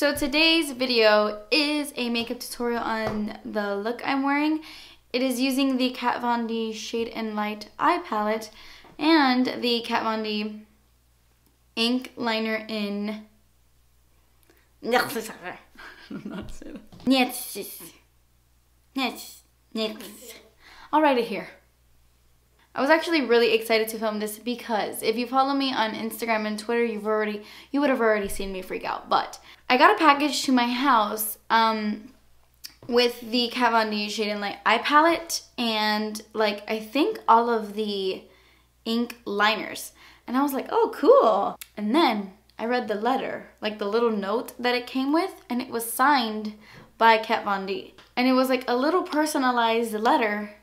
So today's video is a makeup tutorial on the look I'm wearing. It is using the Kat Von D Shade and Light eye palette and the Kat Von D ink liner in I'll write it here. I was actually really excited to film this because if you follow me on Instagram and Twitter, you would have already seen me freak out. But I got a package to my house with the Kat Von D Shade and Light eye palette and like I think all of the ink liners. And I was like, oh, cool. And then I read the letter, like the little note that it came with, and it was signed by Kat Von D. And it was like a little personalized letter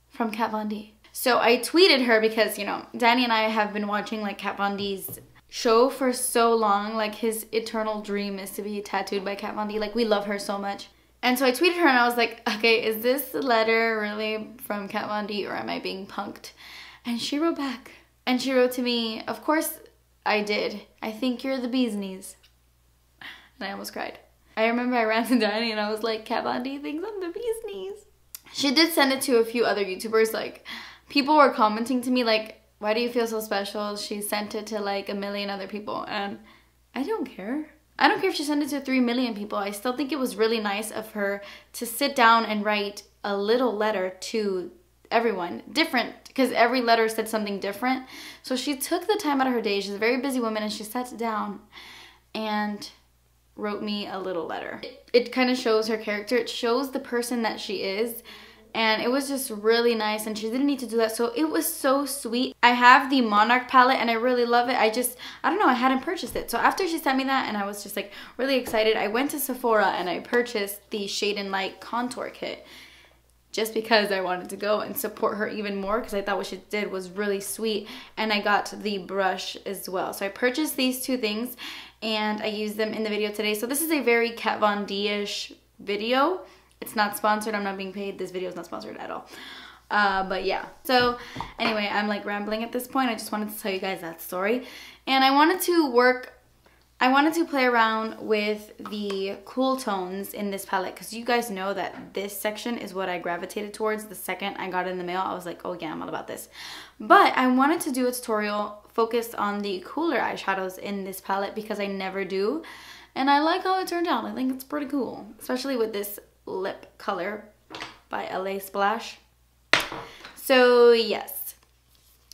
from Kat Von D. So I tweeted her because, you know, Danny and I have been watching like Kat Von D's show for so long. Like his eternal dream is to be tattooed by Kat Von D. Like we love her so much. And so I tweeted her and I was like, okay, is this letter really from Kat Von D or am I being punked? And she wrote back. And she wrote to me, of course I did. I think you're the bee's knees. And I almost cried. I remember I ran to Danny and I was like, Kat Von D thinks I'm the bee's knees. She did send it to a few other YouTubers. Like, people were commenting to me like, why do you feel so special? She sent it to like 1 million other people. And I don't care. I don't care if she sent it to 3 million people. I still think it was really nice of her to sit down and write a little letter to everyone. Different, because every letter said something different. So she took the time out of her day. She's a very busy woman and she sat down and wrote me a little letter. It kind of shows her character. It shows the person that she is. And it was just really nice and she didn't need to do that. So it was so sweet. I have the Monarch palette and I really love it. I don't know, I hadn't purchased it. So after she sent me that and I was just like really excited, I went to Sephora and I purchased the Shade and Light contour kit. Just because I wanted to go and support her even more because I thought what she did was really sweet. And I got the brush as well. So I purchased these two things and I used them in the video today. So this is a very Kat Von D-ish video. It's not sponsored. I'm not being paid. This video is not sponsored at all. But yeah. So anyway, I'm like rambling at this point. I just wanted to tell you guys that story. And I wanted to play around with the cool tones in this palette because you guys know that this section is what I gravitated towards the second I got it in the mail. I was like, oh yeah, I'm all about this. But I wanted to do a tutorial focused on the cooler eyeshadows in this palette because I never do. And I like how it turned out. I think it's pretty cool, especially with this lip color by LA Splash. So yes,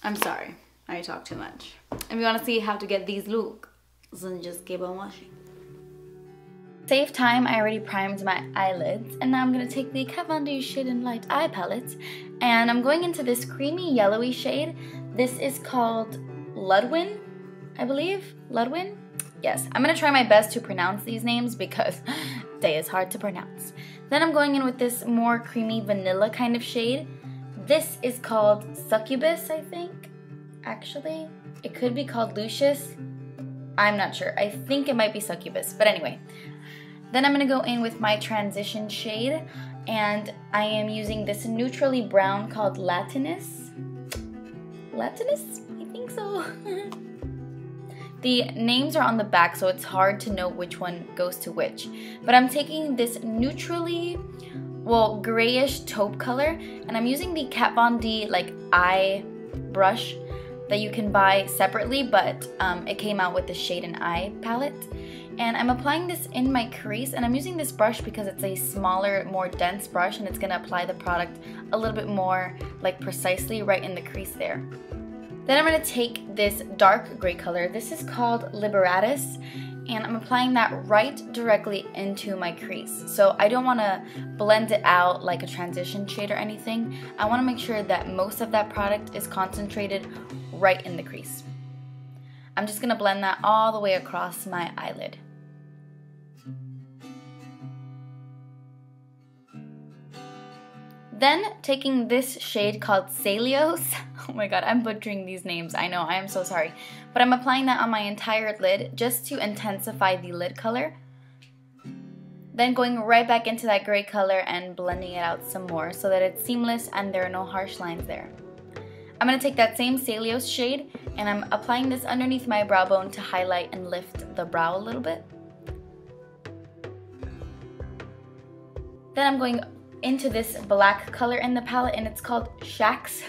I'm sorry, I talk too much. If you want to see how to get these looks, then just keep on watching. Save time, I already primed my eyelids and now I'm going to take the Kat Von D Shade and Light eye palette and I'm going into this creamy yellowy shade. This is called Ludwin, I believe. Ludwin? Yes, I'm going to try my best to pronounce these names because they is hard to pronounce. Then I'm going in with this more creamy vanilla kind of shade. This is called Succubus, I think. Actually, it could be called Lucius. I'm not sure. I think it might be Succubus, but anyway. Then I'm going to go in with my transition shade and I am using this neutrally brown called Latinus. Latinus? I think so. The names are on the back, so it's hard to know which one goes to which. But I'm taking this neutrally, well, grayish taupe color, and I'm using the Kat Von D like eye brush that you can buy separately, but it came out with the Shade and Eye palette. And I'm applying this in my crease, and I'm using this brush because it's a smaller, more dense brush, and it's gonna apply the product a little bit more like precisely right in the crease there. Then I'm going to take this dark gray color. This is called Liberatus, and I'm applying that right directly into my crease. So I don't want to blend it out like a transition shade or anything. I want to make sure that most of that product is concentrated right in the crease. I'm just going to blend that all the way across my eyelid. Then taking this shade called Celios, oh my god, I'm butchering these names, I know, I am so sorry. But I'm applying that on my entire lid just to intensify the lid color. Then going right back into that gray color and blending it out some more so that it's seamless and there are no harsh lines there. I'm going to take that same Celios shade and I'm applying this underneath my brow bone to highlight and lift the brow a little bit. Then I'm going into this black color in the palette, and it's called Shacks.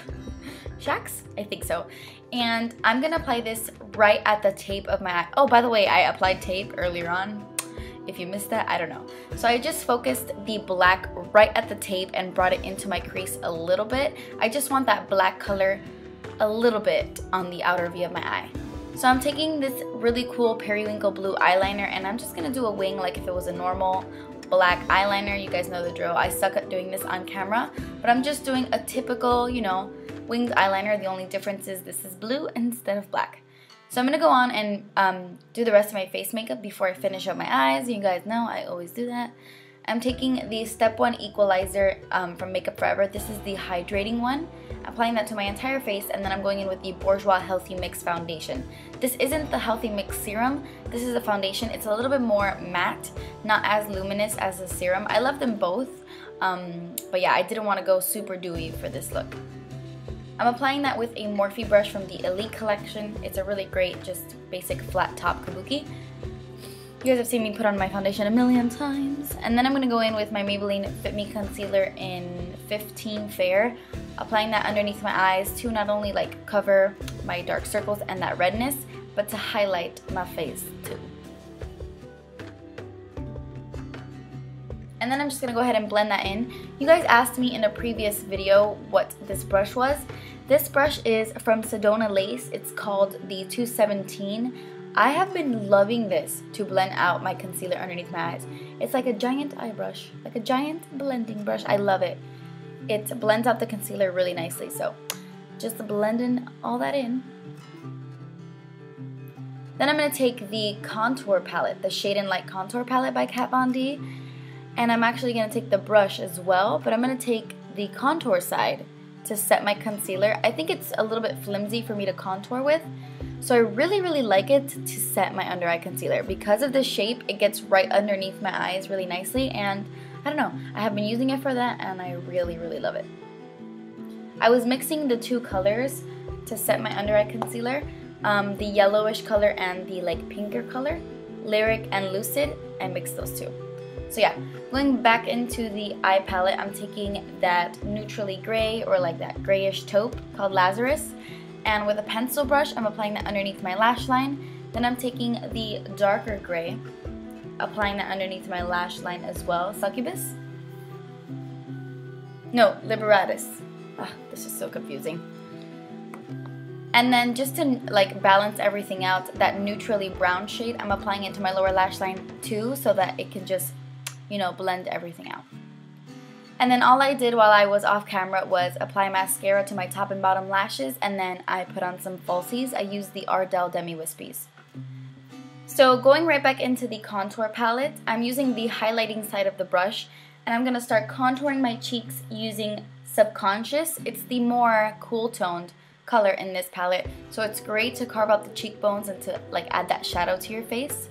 Shacks? I think so. And I'm gonna apply this right at the tape of my eye. Oh, by the way, I applied tape earlier on. If you missed that, I don't know. So I just focused the black right at the tape and brought it into my crease a little bit. I just want that black color a little bit on the outer V of my eye. So I'm taking this really cool periwinkle blue eyeliner, and I'm just gonna do a wing like if it was a normal black eyeliner. You guys know the drill. I suck at doing this on camera, but I'm just doing a typical, you know, winged eyeliner. The only difference is this is blue instead of black. So I'm gonna go on and do the rest of my face makeup before I finish up my eyes. You guys know I always do that. I'm taking the Step 1 Equalizer from Makeup Forever. This is the hydrating one. Applying that to my entire face, and then I'm going in with the Bourjois Healthy Mix Foundation. This isn't the Healthy Mix Serum. This is a foundation. It's a little bit more matte, not as luminous as the serum. I love them both, but yeah, I didn't want to go super dewy for this look. I'm applying that with a Morphe brush from the Elite collection. It's a really great, just basic flat top kabuki. You guys have seen me put on my foundation a million times. And then I'm going to go in with my Maybelline Fit Me Concealer in 15 Fair. Applying that underneath my eyes to not only like cover my dark circles and that redness, but to highlight my face too. And then I'm just going to go ahead and blend that in. You guys asked me in a previous video what this brush was. This brush is from Sedona Lace. It's called the 217. I have been loving this to blend out my concealer underneath my eyes. It's like a giant eye brush, like a giant blending brush. I love it. It blends out the concealer really nicely, so just blending all that in. Then I'm going to take the contour palette, the Shade and Light contour palette by Kat Von D, and I'm actually going to take the brush as well, but I'm going to take the contour side to set my concealer. I think it's a little bit flimsy for me to contour with, so I really like it to set my under eye concealer. Because of the shape, it gets right underneath my eyes really nicely, and I don't know, I have been using it for that and I really love it. I was mixing the two colors to set my under eye concealer, the yellowish color and the like pinker color, Lyric and Lucid. I mixed those two. So yeah, going back into the eye palette, I'm taking that neutrally gray or like that grayish taupe called Lazarus, and with a pencil brush I'm applying that underneath my lash line. Then I'm taking the darker gray, applying that underneath my lash line as well. Succubus? No, Liberatus. This is so confusing. And then just to like balance everything out, that neutrally brown shade, I'm applying it to my lower lash line too, so that it can just, you know, blend everything out. And then all I did while I was off camera was apply mascara to my top and bottom lashes, and then I put on some falsies. I used the Ardell Demi Wispies. So going right back into the contour palette, I'm using the highlighting side of the brush, and I'm going to start contouring my cheeks using Subconscious. It's the more cool toned color in this palette, so it's great to carve out the cheekbones and to like add that shadow to your face.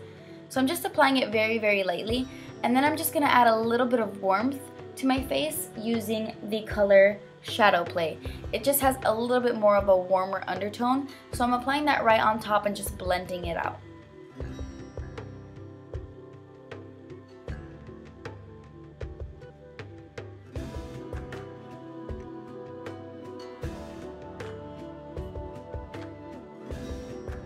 So I'm just applying it very lightly, and then I'm just going to add a little bit of warmth to my face using the color Shadow Play. It just has a little bit more of a warmer undertone, so I'm applying that right on top and just blending it out.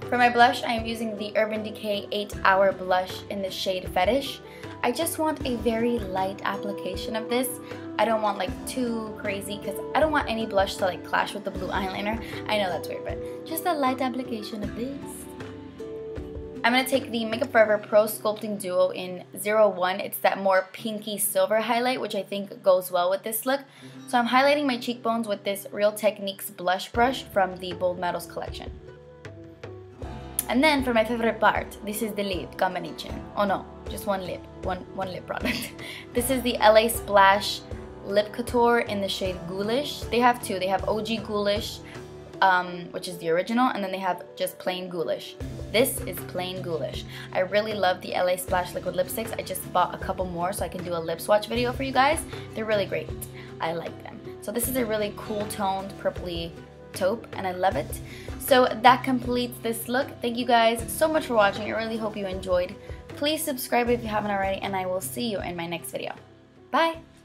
For my blush, I am using the Urban Decay 8-Hour Blush in the shade Fetish. I just want a very light application of this. I don't want like too crazy, because I don't want any blush to like clash with the blue eyeliner. I know that's weird, but just a light application of this. I'm going to take the Makeup Forever Pro Sculpting Duo in 01. It's that more pinky silver highlight, which I think goes well with this look. So I'm highlighting my cheekbones with this Real Techniques blush brush from the Bold Metals collection. And then for my favorite part, this is the lip combination. Oh no, just one lip product. This is the LA Splash Lip Couture in the shade Ghoulish. They have two. They have OG Ghoulish, which is the original, and then they have just plain Ghoulish. This is plain Ghoulish. I really love the LA Splash liquid lipsticks. I just bought a couple more so I can do a lip swatch video for you guys. They're really great. I like them. So this is a really cool toned purpley taupe, and I love it. So that completes this look. Thank you guys so much for watching. I really hope you enjoyed. Please subscribe if you haven't already, and I will see you in my next video. Bye!